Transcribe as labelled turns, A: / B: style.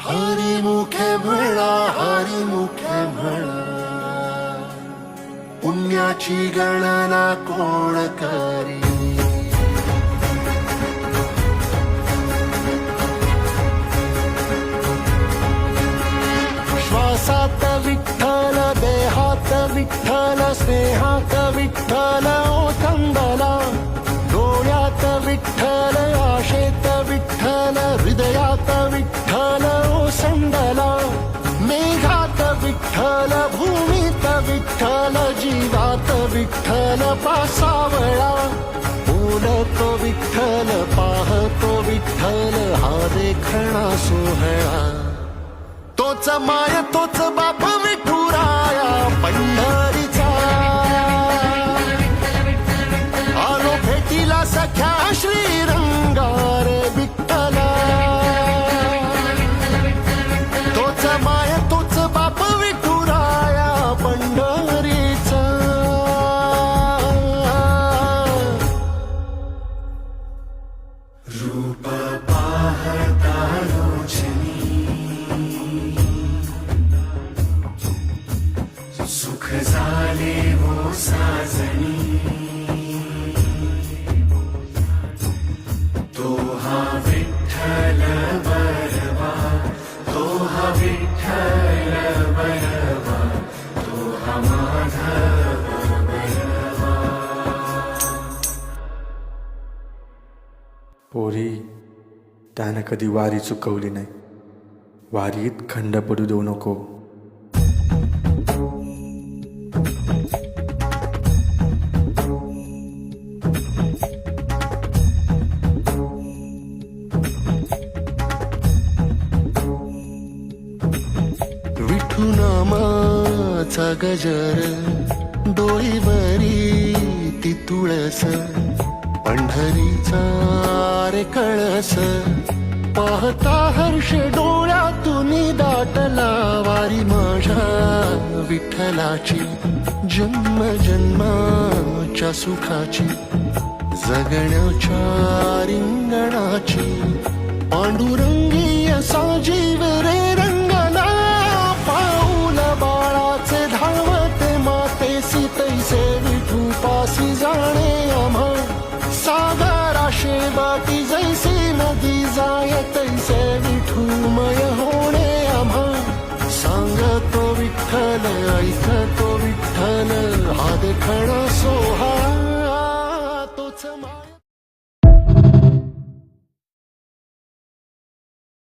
A: हरिमुखे म्हणा, हरिमुखे म्हणा, पुण्याची गणना कोण करी. श्वासात विठ्ठल, देहात विठ्ठल, स्नेहात विठ्ठल ओथंबला. डोळ्यात विठ्ठल, आशेत विठ्ठल, हृदयात विठ्ठल ओसंडला. मेघात विठ्ठल, भूमीत विठ्ठल, जीवात विठ्ठल पासावळा. बोलतो विठ्ठल, पाहतो विठ्ठल, हा देखणा सोहळा. तोच माय तोच बाप विठुराया पंढरीचा. आलो भेटीला सख्या श्रीरंगारे विठ्ठला. तोच माय तोच बाप विठुराया पंढरीचा. रूप पाहता लोचनी, सुख झाले हो साजनी. तो हा विठ्ठल बरवा, तो हा विठ्ठल बरवा, तो हा माधव बरवा.
B: पोरी, त्यानं कधी वारी चुकवली नाही. वारीत खंड पडू देऊ नको.
A: विठू नामाचा गजर, डोईवरी ती तुळस, पंढरीचा रे कळस. पाहता हर्ष डोळ्यातून दाटला. वारी माझ्या विठ्ठलाची, जन्म जन्माच्या सुखाची, जगण्याच्या रिंगणाची. पांडुरंगी असा जीव रे रंगला. पाऊल बाळाचे धावते मातेसी, तैसे विठू पासी जाणे आम्हा. सागरा शेवाटी जैसी नदी जाय, तैसे विठूमय होणे आम्हा. सांगतो विठ्ठल, ऐकतो विठ्ठल, हा देखणा सोहा.